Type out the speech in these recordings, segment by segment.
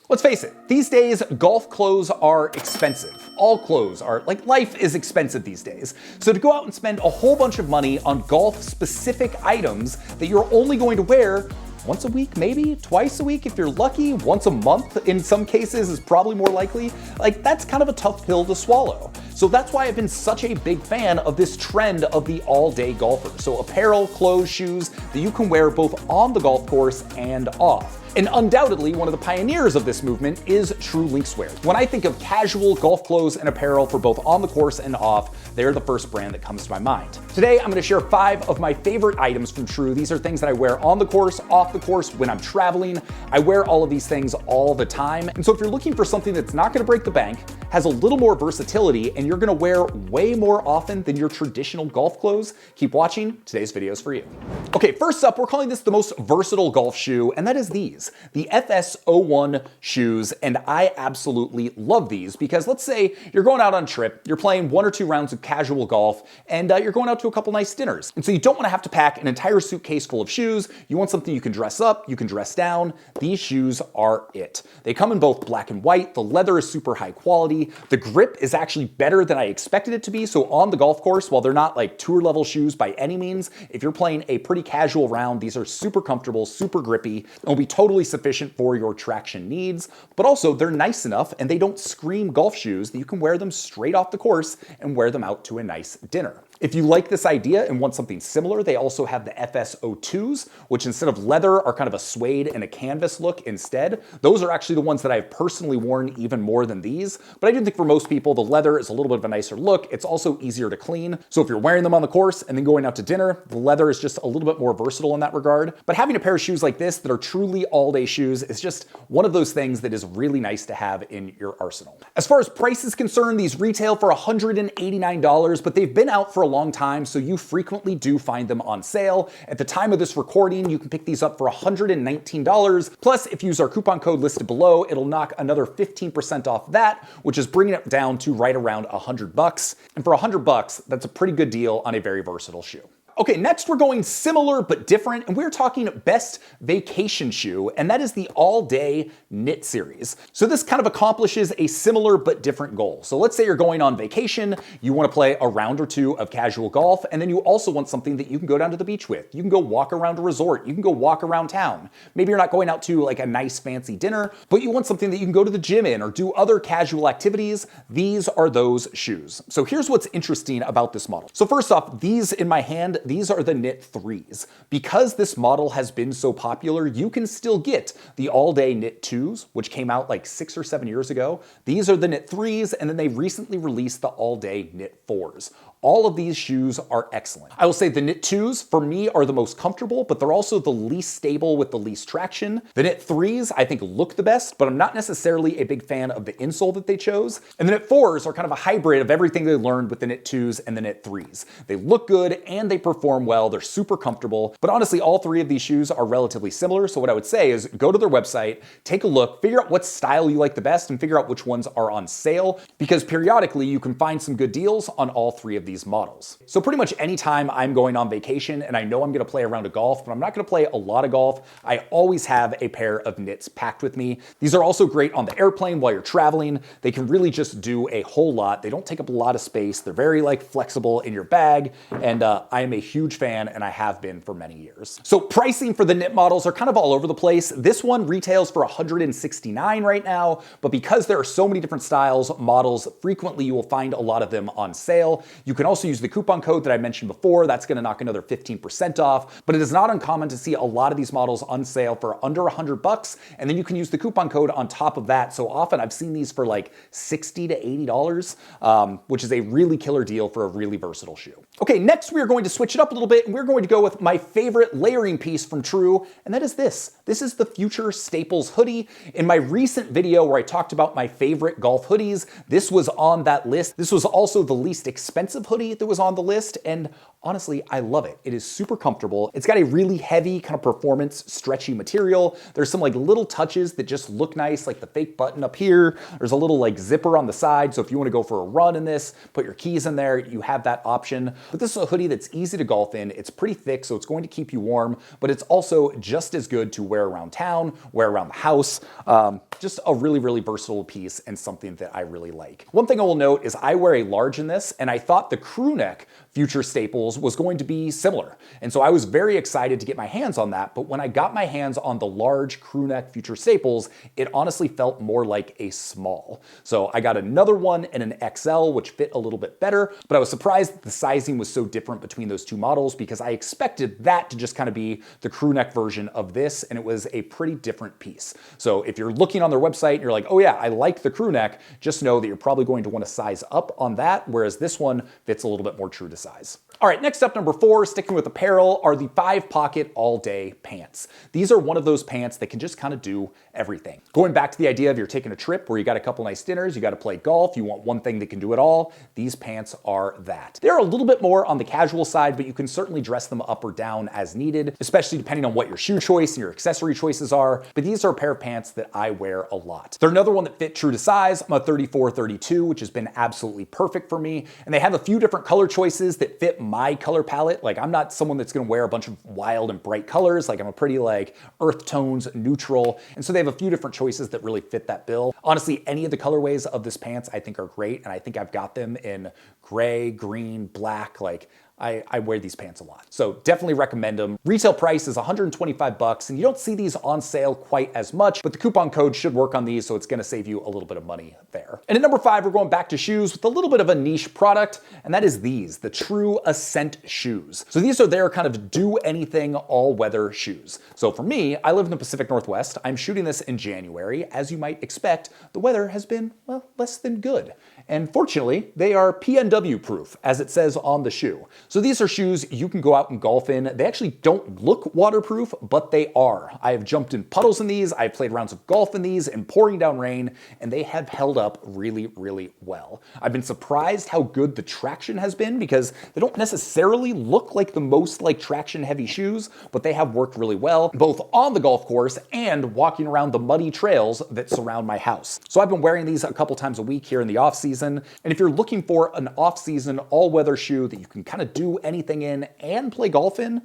Let's face it, these days, golf clothes are expensive. All clothes are, like, life is expensive these days. So to go out and spend a whole bunch of money on golf-specific items that you're only going to wear once a week, maybe twice a week if you're lucky, once a month in some cases is probably more likely, like, that's kind of a tough pill to swallow. So that's why I've been such a big fan of this trend of the all-day golfer. So apparel, clothes, shoes that you can wear both on the golf course and off. And undoubtedly, one of the pioneers of this movement is True Linkswear. When I think of casual golf clothes and apparel for both on the course and off, they're the first brand that comes to my mind. Today, I'm gonna share 5 of my favorite items from True. These are things that I wear on the course, off the course, when I'm traveling. I wear all of these things all the time. And so if you're looking for something that's not gonna break the bank, has a little more versatility, and you're gonna wear way more often than your traditional golf clothes, keep watching. Today's video is for you. Okay, first up, we're calling this the most versatile golf shoe, and that is these. The FS01 shoes, and I absolutely love these because let's say you're going out on a trip, you're playing 1 or 2 rounds of casual golf, and you're going out to a couple nice dinners. And so you don't want to have to pack an entire suitcase full of shoes. You want something you can dress up, you can dress down. These shoes are it. They come in both black and white. The leather is super high quality. The grip is actually better than I expected it to be. So on the golf course, while they're not like tour level shoes by any means, if you're playing a pretty casual round, these are super comfortable, super grippy, and will be totally sufficient for your traction needs, but also they're nice enough and they don't scream golf shoes that you can wear them straight off the course and wear them out to a nice dinner. If you like this idea and want something similar, they also have the FS02s, which instead of leather are kind of a suede and a canvas look instead. Those are actually the ones that I've personally worn even more than these, but I do think for most people, the leather is a little bit of a nicer look. It's also easier to clean. So if you're wearing them on the course and then going out to dinner, the leather is just a little bit more versatile in that regard. But having a pair of shoes like this that are truly all-day shoes is just one of those things that is really nice to have in your arsenal. As far as price is concerned, these retail for $189, but they've been out for a long time, so you frequently do find them on sale. At the time of this recording, you can pick these up for $119. Plus, if you use our coupon code listed below, it'll knock another 15% off that, which is bringing it down to right around $100. And for $100, that's a pretty good deal on a very versatile shoe. Okay, next we're going similar but different, and we're talking best vacation shoe, and that is the all-day knit series. So this kind of accomplishes a similar but different goal. So let's say you're going on vacation, you want to play a round or 2 of casual golf, and then you also want something that you can go down to the beach with. You can go walk around a resort, you can go walk around town. Maybe you're not going out to like a nice fancy dinner, but you want something that you can go to the gym in or do other casual activities. These are those shoes. So here's what's interesting about this model. So first off, these in my hand, these are the knit 3s. Because this model has been so popular, you can still get the all-day knit 2s, which came out like 6 or 7 years ago. These are the knit 3s, and then they recently released the all-day knit 4s. All of these shoes are excellent. I will say the knit 2s for me are the most comfortable, but they're also the least stable with the least traction. The knit 3s I think look the best, but I'm not necessarily a big fan of the insole that they chose. And the knit 4s are kind of a hybrid of everything they learned with the knit 2s and the knit 3s. They look good and they perform well. They're super comfortable, but honestly, all 3 of these shoes are relatively similar. So what I would say is go to their website, take a look, figure out what style you like the best, and figure out which ones are on sale, because periodically you can find some good deals on all 3 of these models. So pretty much anytime I'm going on vacation and I know I'm gonna play a round of golf, but I'm not gonna play a lot of golf, I always have a pair of knits packed with me. These are also great on the airplane while you're traveling. They can really just do a whole lot. They don't take up a lot of space. They're very like flexible in your bag, and I am a huge fan, and I have been for many years. So pricing for the knit models are kind of all over the place. This one retails for $169 right now, but because there are so many different styles, models, frequently you will find a lot of them on sale. You can also use the coupon code that I mentioned before. That's gonna knock another 15% off, but it is not uncommon to see a lot of these models on sale for under $100, and then you can use the coupon code on top of that. So often I've seen these for like $60 to $80, which is a really killer deal for a really versatile shoe. Okay, next we are going to switch it up a little bit, and we're going to go with my favorite layering piece from True, and that is this. This is the Future Staples hoodie. In my recent video where I talked about my favorite golf hoodies, this was on that list. This was also the least expensive hoodie that was on the list, and honestly, I love it. It is super comfortable. It's got a really heavy kind of performance stretchy material. There's some like little touches that just look nice, like the fake button up here. There's a little like zipper on the side. So if you want to go for a run in this, put your keys in there, you have that option. But this is a hoodie that's easy to golf in. It's pretty thick, so it's going to keep you warm, but it's also just as good to wear around town, wear around the house. Just a really, really versatile piece and something that I really like. One thing I will note is I wear a large in this, and I thought the crew neck Future Staples was going to be similar. And so I was very excited to get my hands on that, but when I got my hands on the large crew neck Future Staples, it honestly felt more like a small. So I got another one in an XL, which fit a little bit better, but I was surprised that the sizing was so different between those two models because I expected that to just kind of be the crew neck version of this, and it was a pretty different piece. So if you're looking on their website and you're like, oh yeah, I like the crew neck, just know that you're probably going to want to size up on that, whereas this one fits a little bit more true to size. All right, next up, number 4, sticking with apparel, are the 5-pocket all-day pants. These are one of those pants that can just kind of do everything. Going back to the idea of you're taking a trip where you got a couple nice dinners, you got to play golf, you want one thing that can do it all, these pants are that. They're a little bit more on the casual side, but you can certainly dress them up or down as needed, especially depending on what your shoe choice and your accessory choices are. But these are a pair of pants that I wear a lot. They're another one that fit true to size. I'm a 34-32, which has been absolutely perfect for me. And they have a few different color choices that fit my color palette. Like, I'm not someone that's gonna wear a bunch of wild and bright colors. Like, I'm a pretty like earth tones, neutral. And so they have a few different choices that really fit that bill. Honestly, any of the colorways of this pants I think are great. And I think I've got them in gray, green, black. Like, I wear these pants a lot. So definitely recommend them. Retail price is $125, and you don't see these on sale quite as much, but the coupon code should work on these, so it's gonna save you a little bit of money there. And at number 5, we're going back to shoes with a little bit of a niche product, and that is these, the True Ascent shoes. So these are their kind of do anything all-weather shoes. So for me, I live in the Pacific Northwest. I'm shooting this in January. As you might expect, the weather has been, well, less than good. And fortunately, they are PNW proof, as it says on the shoe. So these are shoes you can go out and golf in. They actually don't look waterproof, but they are. I have jumped in puddles in these, I've played rounds of golf in these in pouring down rain, and they have held up really, really well. I've been surprised how good the traction has been because they don't necessarily look like the most like traction heavy shoes, but they have worked really well, both on the golf course and walking around the muddy trails that surround my house. So I've been wearing these a couple times a week here in the off season. And if you're looking for an off-season all-weather shoe that you can kind of do anything in and play golf in,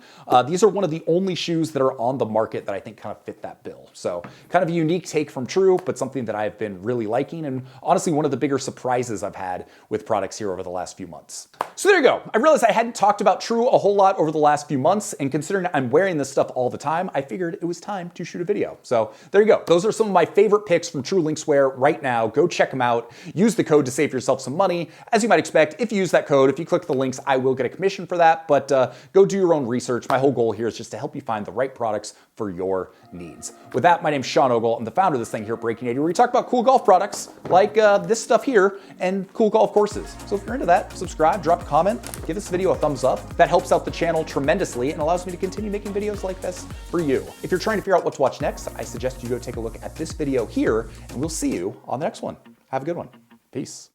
these are one of the only shoes that are on the market that I think kind of fit that bill. So kind of a unique take from True, but something that I've been really liking, and honestly one of the bigger surprises I've had with products here over the last few months. So there you go. I realized I hadn't talked about True a whole lot over the last few months, and considering I'm wearing this stuff all the time, I figured it was time to shoot a video. So there you go. Those are some of my favorite picks from True Linkswear right now. Go check them out. Use the code to save yourself some money. As you might expect, if you use that code, if you click the links, I will get a commission for that, but go do your own research. My whole goal here is just to help you find the right products for your needs. With that, my name's Sean Ogle. I'm the founder of this thing here at Breaking 80, where we talk about cool golf products like this stuff here and cool golf courses. So if you're into that, subscribe, drop a comment, give this video a thumbs up. That helps out the channel tremendously and allows me to continue making videos like this for you. If you're trying to figure out what to watch next, I suggest you go take a look at this video here, and we'll see you on the next one. Have a good one. Peace.